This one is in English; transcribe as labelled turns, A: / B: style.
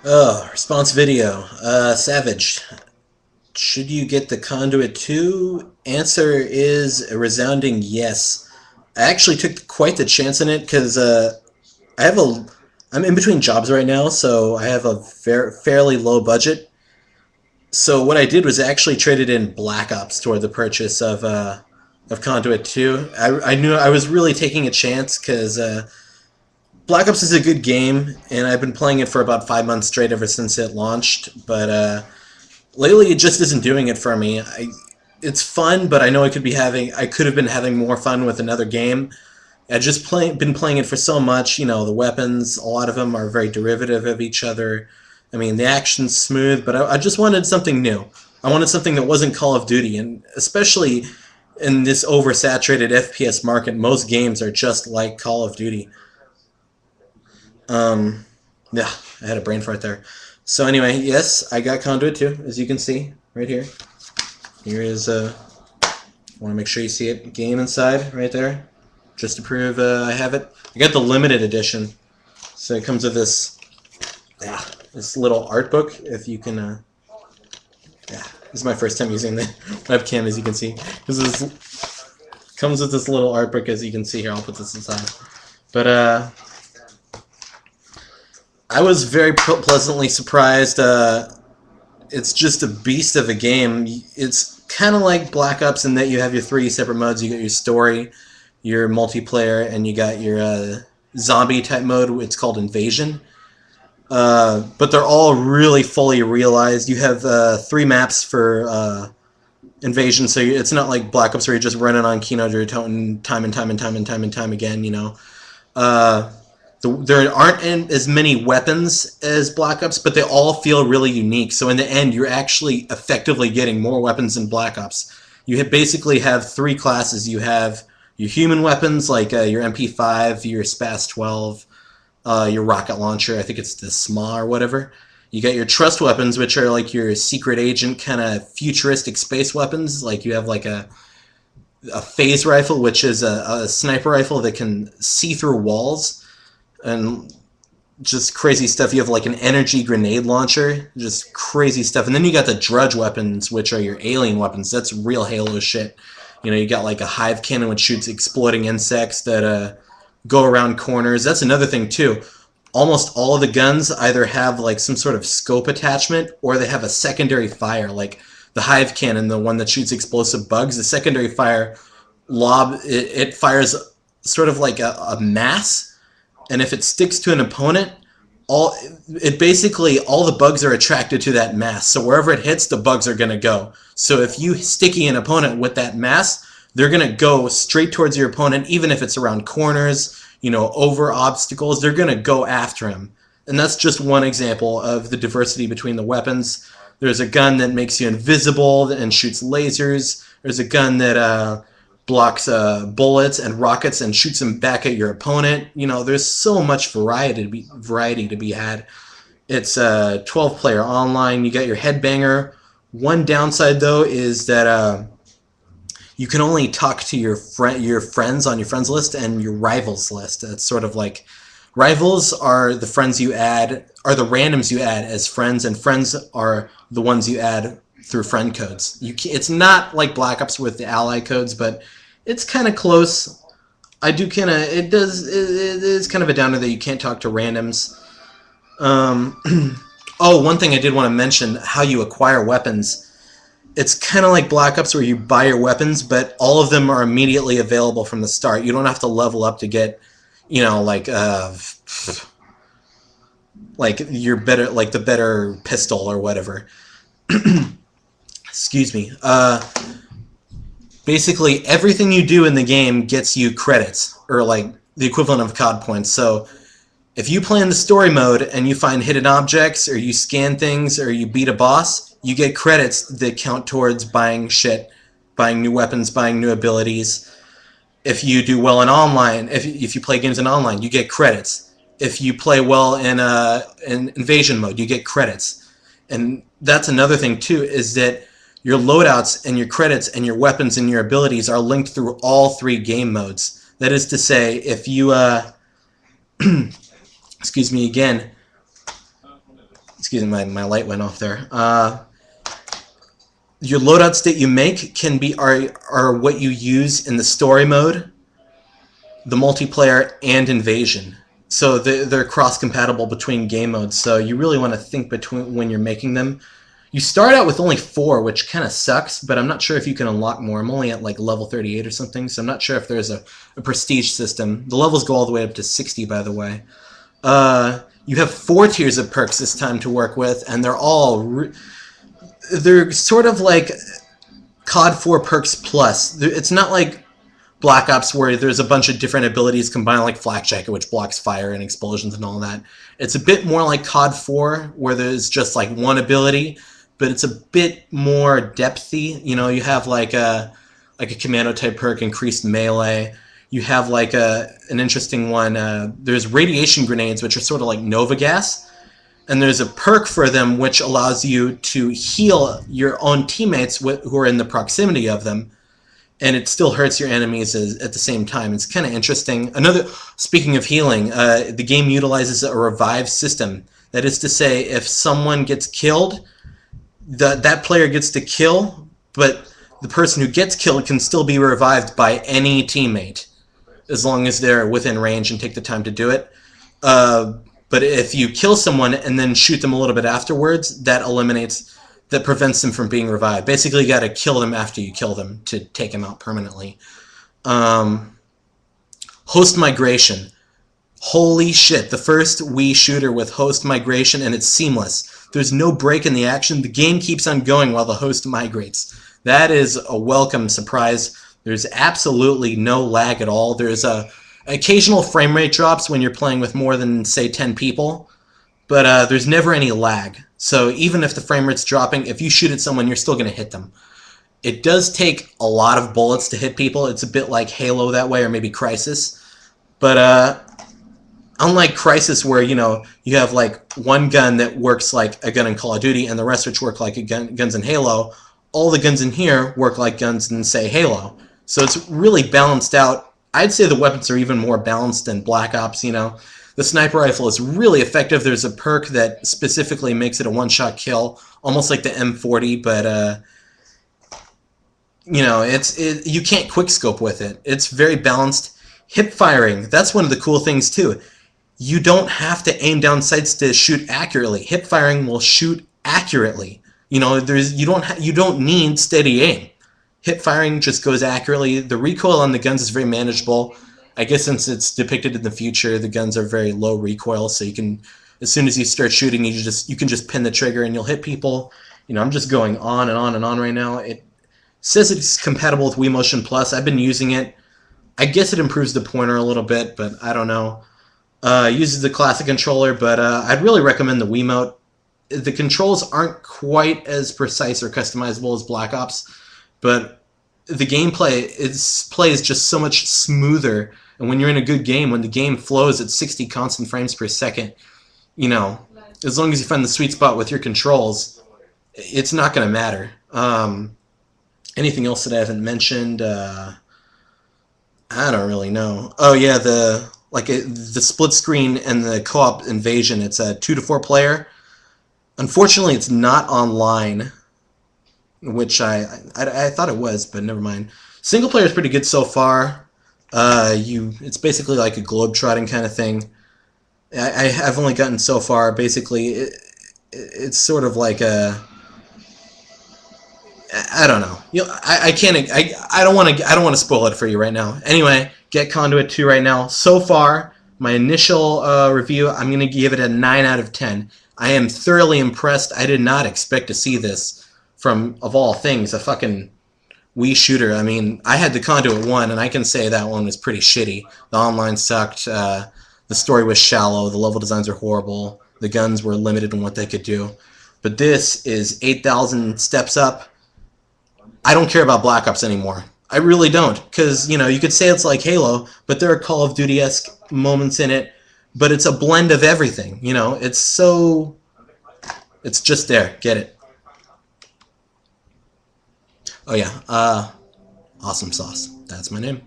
A: Oh, response video. Savage. Should you get the Conduit 2? Answer is a resounding yes. I actually took quite the chance in it because I have a I'm in between jobs right now, so I have a fairly low budget. So what I did was actually traded in Black Ops toward the purchase of Conduit 2. I knew I was really taking a chance because Black Ops is a good game, and I've been playing it for about 5 months straight ever since it launched. But lately, it just isn't doing it for me. It's fun, but I know I could have been having more fun with another game. Been playing it for so much. You know, the weapons, a lot of them are very derivative of each other. I mean, the action's smooth, but I just wanted something new. I wanted something that wasn't Call of Duty, and especially in this oversaturated FPS market, most games are just like Call of Duty. Um, yeah, I had a brain fart there. So anyway, yes, I got Conduit too, as you can see right here. Here is want to make sure you see it. Game inside right there, just to prove I have it. I got the limited edition, so it comes with this little art book. If you can, yeah, this is my first time using the webcam, as you can see. This comes with this little art book, as you can see here. I'll put this inside, but I was very pleasantly surprised. It's just a beast of a game. It's kind of like Black Ops in that you have your three separate modes. You got your story, your multiplayer, and you got your zombie type mode. It's called Invasion. But they're all really fully realized. You have three maps for Invasion, so it's not like Black Ops where you're just running on Keynote or time and time and time and time and time again. You know. There aren't as many weapons as Black Ops, but they all feel really unique. So in the end, you're actually effectively getting more weapons than Black Ops. Basically have three classes. You have your human weapons, like your MP5, your SPAS 12, your rocket launcher. I think it's the SMA or whatever. You got your trust weapons, which are like your secret agent kind of futuristic space weapons. Like you have like a phase rifle, which is a sniper rifle that can see through walls and just crazy stuff. You have like an energy grenade launcher, just crazy stuff. And then you got the drudge weapons, which are your alien weapons. That's real Halo shit. You know, you got like a hive cannon which shoots exploding insects that go around corners. That's another thing too. Almost all of the guns either have like some sort of scope attachment or they have a secondary fire. Like the hive cannon, the one that shoots explosive bugs, the secondary fire it fires sort of like a mass, and if it sticks to an opponent, all the bugs are attracted to that mass. So wherever it hits, the bugs are gonna go. So if you sticky an opponent with that mass, they're gonna go straight towards your opponent, even if it's around corners, you know, over obstacles. They're gonna go after him. And that's just one example of the diversity between the weapons. There's a gun that makes you invisible and shoots lasers. There's a gun that blocks bullets and rockets and shoots them back at your opponent. You know, there's so much variety to be had. It's a 12-player online. You got your headbanger. One downside though is that you can only talk to your friends on your friends list and your rivals list. It's sort of like rivals are the friends you add, are the randoms you add as friends, and friends are the ones you add through friend codes. It's not like Black Ops with the ally codes, but it's kind of close. It is kind of a downer that you can't talk to randoms. Oh, one thing I did want to mention, how you acquire weapons. It's kind of like Black Ops where you buy your weapons, but all of them are immediately available from the start. You don't have to level up to get, you know, like you're better, like the better pistol or whatever. Excuse me. Basically, everything you do in the game gets you credits, or like the equivalent of COD points. So if you play in the story mode and you find hidden objects, or you scan things, or you beat a boss, you get credits that count towards buying shit, buying new weapons, buying new abilities. If you do well in online, if you play games in online, you get credits. If you play well in invasion mode, you get credits. And that's another thing too, is that your loadouts and your credits and your weapons and your abilities are linked through all three game modes. That is to say, if you excuse me again, Excuse me, my light went off there. Your loadouts that you make are what you use in the story mode, the multiplayer, and invasion. So they're cross-compatible between game modes. So you really want to think between when you're making them. You start out with only 4, which kind of sucks, but I'm not sure if you can unlock more. I'm only at like level 38 or something, so I'm not sure if there's a prestige system. The levels go all the way up to 60, by the way. You have 4 tiers of perks this time to work with, and they're sort of like COD 4 perks plus. It's not like Black Ops where there's a bunch of different abilities combined, like Flak Jacket, which blocks fire and explosions and all that. It's a bit more like COD 4, where there's just like one ability, but it's a bit more depthy. You know, you have like a commando type perk, increased melee. You have like an interesting one. There's radiation grenades, which are sort of like Nova Gas. And there's a perk for them which allows you to heal your own teammates who are in the proximity of them, and it still hurts your enemies at the same time. It's kind of interesting. Speaking of healing, the game utilizes a revive system. That is to say, if someone gets killed, that player gets to kill, but the person who gets killed can still be revived by any teammate, as long as they're within range and take the time to do it. But if you kill someone and then shoot them a little bit afterwards, that prevents them from being revived. Basically, you got to kill them after you kill them to take them out permanently. Host migration. Holy shit, the first Wii shooter with host migration, and it's seamless. There's no break in the action. The game keeps on going while the host migrates. That is a welcome surprise. There's absolutely no lag at all. There's occasional frame rate drops when you're playing with more than, say, 10 people, but there's never any lag. So even if the frame rate's dropping, if you shoot at someone, you're still going to hit them. It does take a lot of bullets to hit people. It's a bit like Halo that way, or maybe Crysis. But unlike Crysis, where you have like one gun that works like a gun in Call of Duty, and the rest which work like guns in Halo, all the guns in here work like guns in, say, Halo. So it's really balanced out. I'd say the weapons are even more balanced than Black Ops, The sniper rifle is really effective. There's a perk that specifically makes it a one-shot kill, almost like the M40, but, you can't quickscope with it. It's very balanced. Hip firing, that's one of the cool things, too. You don't have to aim down sights to shoot accurately. Hip firing will shoot accurately. You don't need steady aim. Hip firing just goes accurately. The recoil on the guns is very manageable. I guess since it's depicted in the future, the guns are very low recoil, so you can, as soon as you start shooting, you can just pin the trigger and you'll hit people. I'm just going on and on and on right now. It says it's compatible with Wii Plus. I've been using it. I guess it improves the pointer a little bit, but I don't know. It uses the classic controller, but I'd really recommend the Wiimote. The controls aren't quite as precise or customizable as Black Ops, but the gameplay plays just so much smoother. And when you're in a good game, when the game flows at 60 constant frames per second, as long as you find the sweet spot with your controls, it's not going to matter. Anything else that I haven't mentioned? I don't really know. Oh yeah, the split screen and the co-op invasion. It's a 2 to 4 player. Unfortunately, it's not online, which I thought it was, but never mind. Single player is pretty good so far. It's basically like a globe-trotting kind of thing. I've only gotten so far. Basically, it's sort of like a, I don't know. I can't. I don't want to spoil it for you right now. Anyway, get Conduit 2 right now. So far, my initial review, I'm gonna give it a 9 out of 10. I am thoroughly impressed. I did not expect to see this from, of all things, a fucking Wii shooter. I mean, I had the Conduit 1, and I can say that one was pretty shitty. The online sucked. The story was shallow. The level designs are horrible. The guns were limited in what they could do. But this is 8,000 steps up. I don't care about Black Ops anymore. I really don't, because, you could say it's like Halo, but there are Call of Duty-esque moments in it, but it's a blend of everything, It's just there. Get it. Oh yeah, awesome sauce. That's my name.